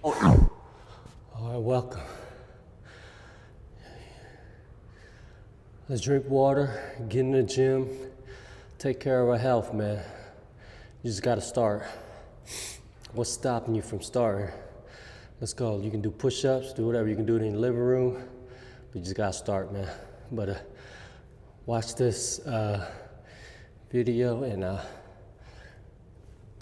All right, welcome. Let's drink water, get in the gym, take care of our health, man. You just gotta start. What's stopping you from starting? Let's go. You can do push-ups, do whatever you can do in the living room, but you just gotta start, man. But watch this video and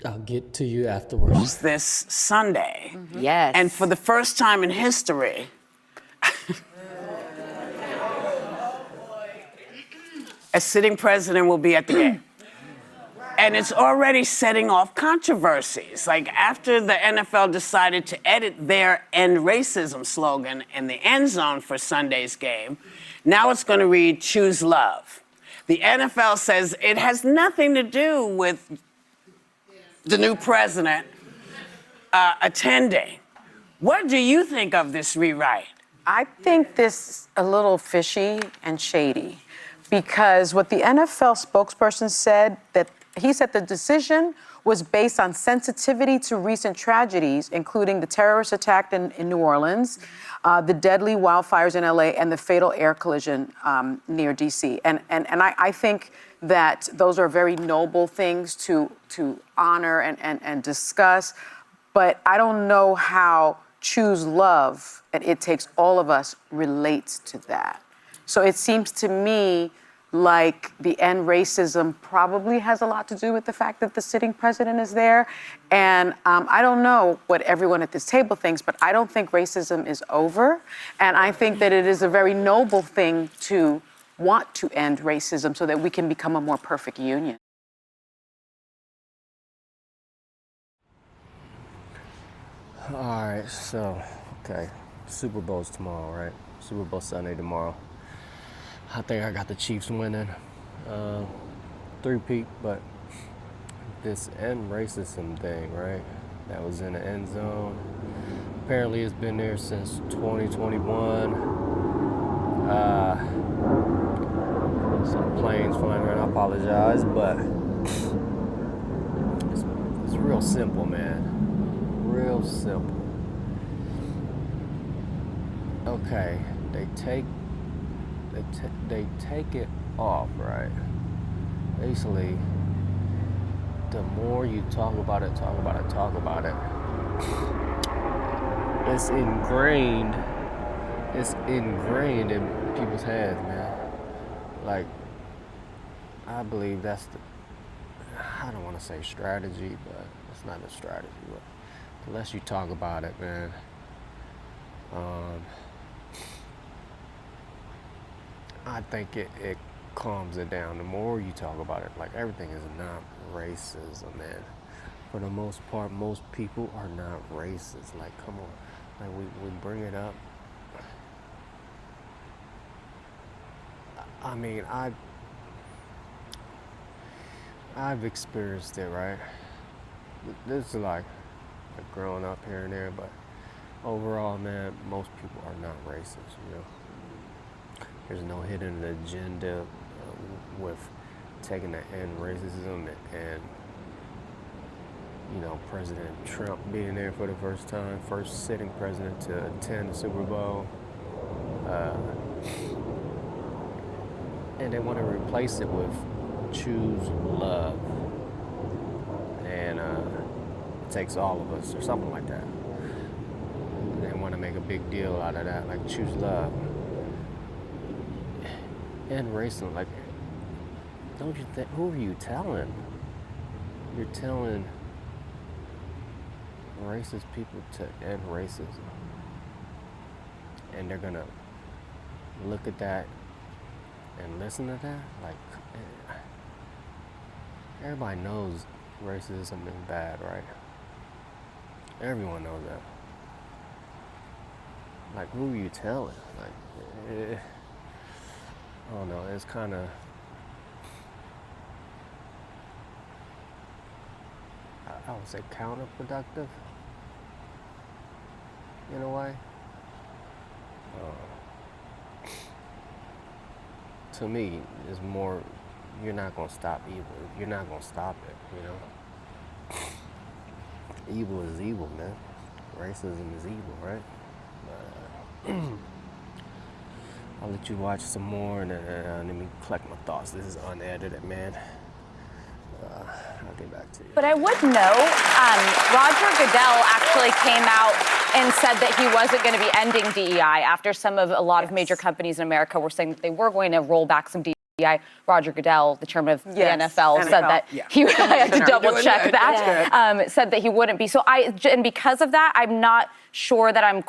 I'll get to you afterwards. This Sunday. Yes. And for the first time in history, a sitting president will be at the game. And it's already setting off controversies. Like after the NFL decided to edit their "End Racism" slogan in the end zone for Sunday's game, now it's going to read "Choose Love." The NFL says it has nothing to do with the new president attending. What do you think of this rewrite? I think this a little fishy and shady because what the NFL spokesperson said, that he said the decision was based on sensitivity to recent tragedies, including the terrorist attack in New Orleans, the deadly wildfires in LA, and the fatal air collision near DC. And I think that those are very noble things to honor and discuss, but I don't know how "Choose Love" and "It Takes All of Us" relates to that. So it seems to me like the "End Racism" probably has a lot to do with the fact that the sitting president is there. And I don't know what everyone at this table thinks, but I don't think racism is over. And I think that it is a very noble thing to want to end racism so that we can become a more perfect union. All right, so, okay, Super Bowl's tomorrow, right? Super Bowl Sunday tomorrow. I think I got the Chiefs winning, three-peat, but this "end racism" thing, right? That was in the end zone. Apparently it's been there since 2021. Some planes flying around, I apologize, but it's real simple, man. Real simple. Okay, they take it off, right? Basically, the more you talk about it, it's ingrained in people's heads, man. Like, I believe that's I don't want to say strategy, but it's not a strategy, but the less you talk about it, man, I think it calms it down. The more you talk about it, like everything is not racism, man. For the most part, most people are not racist. Like, come on, like we bring it up. I mean, I've experienced it, right? This is like growing up here and there, but overall, man, most people are not racist, you know. There's no hidden agenda with taking the "end racism" and, you know, President Trump being there for the first time, first sitting president to attend the Super Bowl. And they want to replace it with "Choose Love." And it takes all of us, or something like that. They want to make a big deal out of that, like "Choose Love." And racism, like, don't you think, who are you telling? You're telling racist people to end racism. And they're gonna look at that and listen to that? Like, everybody knows racism is bad, right? Everyone knows that. Like, who are you telling? Like, I don't know, it's kind of, I would say counterproductive in a way. To me, it's more, you're not going to stop evil. You're not going to stop it, you know? Evil is evil, man. racism is evil, right? I'll let you watch some more and then let me collect my thoughts. This is unedited, man. I'll get back to you. But I would note, Roger Goodell actually came out and said that he wasn't going to be ending DEI after a lot of major companies in America were saying that they were going to roll back some DEI. Roger Goodell, the chairman of the NFL, said that he I had to double check that. Said that he wouldn't be. So and because of that, I'm not sure that I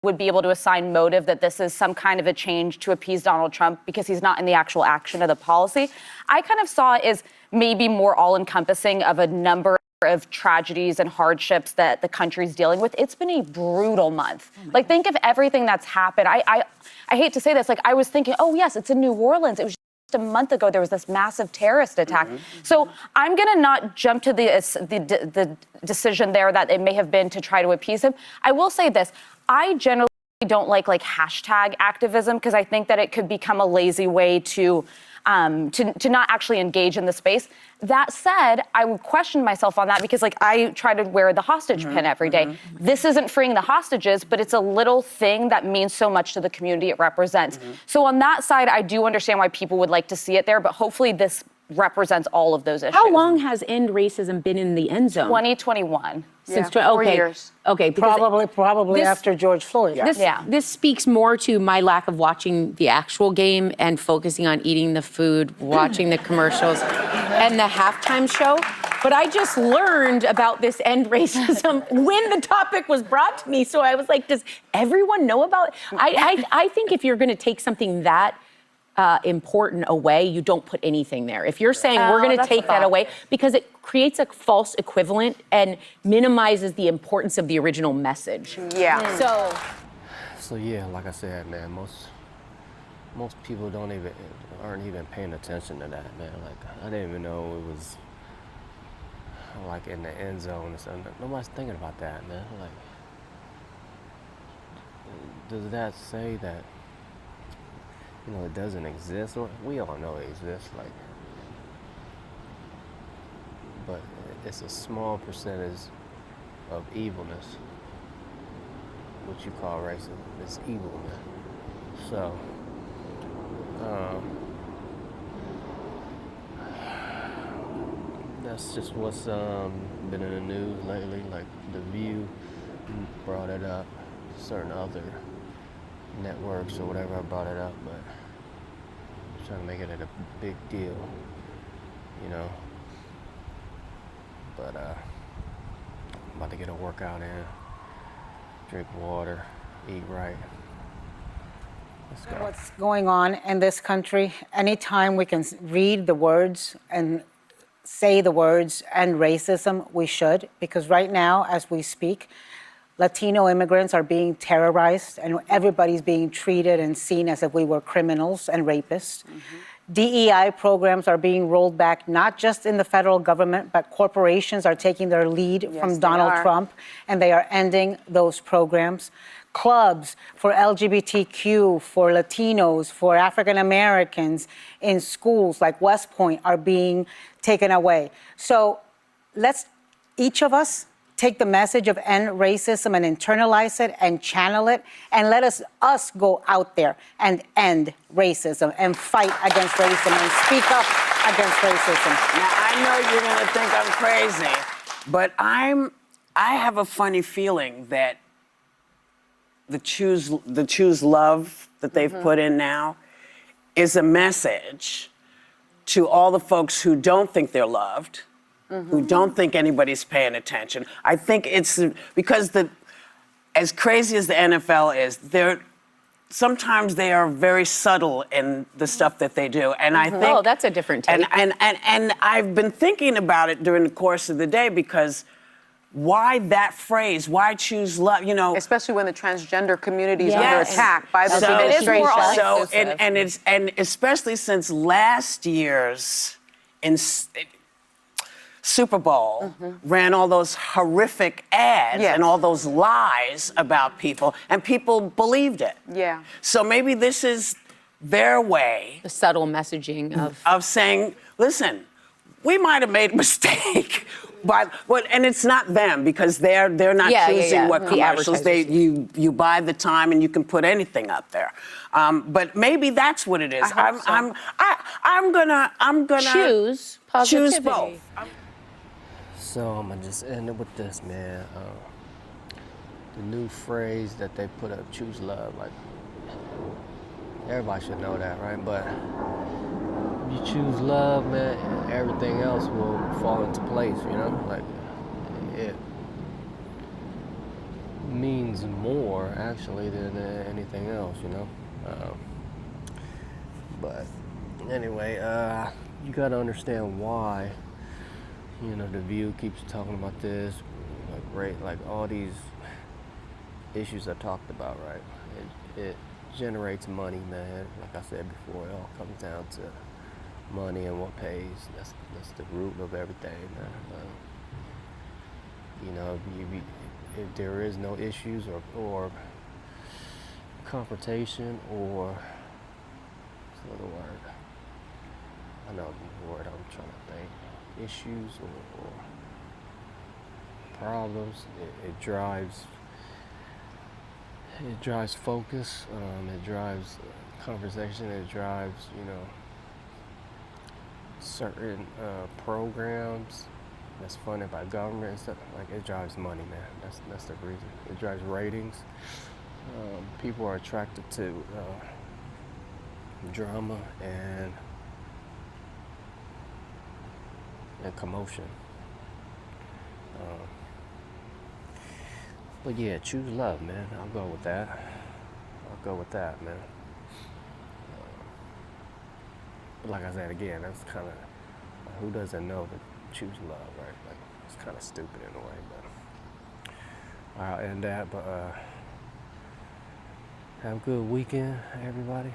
would be able to assign motive that this is some kind of a change to appease Donald Trump because he's not in the actual action of the policy. I kind of saw it as maybe more all-encompassing of a number of tragedies and hardships that the country's dealing with. It's been a brutal month. Like, think of everything that's happened. I hate to say this. Like, I was thinking, oh, yes, it's in New Orleans. It was just a month ago there was this massive terrorist attack. So I'm going to not jump to the decision there that it may have been to try to appease him. I will say this. I generally don't like hashtag activism because I think that it could become a lazy way to not actually engage in the space. That said, I would question myself on that because I try to wear the hostage pin every day. This isn't freeing the hostages, but it's a little thing that means so much to the community it represents. So on that side, I do understand why people would like to see it there, but hopefully this represents all of those issues. How long has End Racism been in the end zone? 2021. Since 4 years. Okay, Probably this- after George Floyd. This speaks more to my lack of watching the actual game and focusing on eating the food, watching the commercials, and the halftime show. But I just learned about this End Racism when the topic was brought to me. So I was like, does everyone know about it? I think if you're going to take something that important away, you don't put anything there. If you're saying we're going to take that away, because it creates a false equivalent and minimizes the importance of the original message. Yeah. So yeah, like I said, man, most people aren't even paying attention to that, man. Like, I didn't even know it was in the end zone and stuff. Nobody's thinking about that, man. Like, does that say that it doesn't exist? We all know it exists, but it's a small percentage of evilness, what you call racism. It's evil, man. So, that's just what's been in the news lately. Like, The View brought it up, certain other networks or whatever brought it up, but I'm trying to make it a big deal, But I'm about to get a workout in, drink water, eat right. Let's go. What's going on in this country, anytime we can read the words and say the words "end racism," we should, because right now, as we speak, Latino immigrants are being terrorized and everybody's being treated and seen as if we were criminals and rapists. DEI programs are being rolled back, not just in the federal government, but corporations are taking their lead from Donald Trump, and they are ending those programs. Clubs for LGBTQ, for Latinos, for African Americans in schools like West Point are being taken away. So let's, each of us, take the message of end racism and internalize it and channel it, and let us go out there and end racism and fight against racism and speak up against racism. Now, I know you're going to think I'm crazy, but I have a funny feeling that the choose love that they've put in now is a message to all the folks who don't think they're loved, who don't think anybody's paying attention. I think it's because as crazy as the NFL is, sometimes they are very subtle in the stuff that they do. And I think that's a different take. And I've been thinking about it during the course of the day, because why that phrase? Why choose love? Especially when the transgender community is under attack by the administration. And especially since last year's Super Bowl ran all those horrific ads and all those lies about people, and people believed it. Yeah. So maybe this is their way, the subtle messaging of saying, listen, we might have made a mistake. And it's not them because they're not Yeah, yeah, choosing yeah. what The commercials. advertisers. You buy the time and you can put anything up there. But maybe that's what it is. I hope so. I'm gonna Choose positivity. choose both. So I'm gonna just end it with this, man. The new phrase that they put up, choose love. Like, everybody should know that, right? But if you choose love, man, everything else will fall into place, you know? Like, it means more, actually, than anything else, you know? But anyway, you gotta understand why, you know, The View keeps talking about this, like all these issues I talked about, right? It generates money, man. Like I said before, it all comes down to money and what pays. That's the root of everything, man. You know, if there is no issues or confrontation or what's another word? I know the word I'm trying to think. Issues or problems. It drives focus. It drives conversation. It drives, you know, certain programs that's funded by government and stuff. Like, it drives money, man. That's the reason. It drives ratings. People are attracted to drama and commotion. But yeah, choose love, man. I'll go with that. Man. But like I said again, that's kind of, who doesn't know to choose love, right? Like, it's kind of stupid in a way, but I'll end that. But have a good weekend, everybody.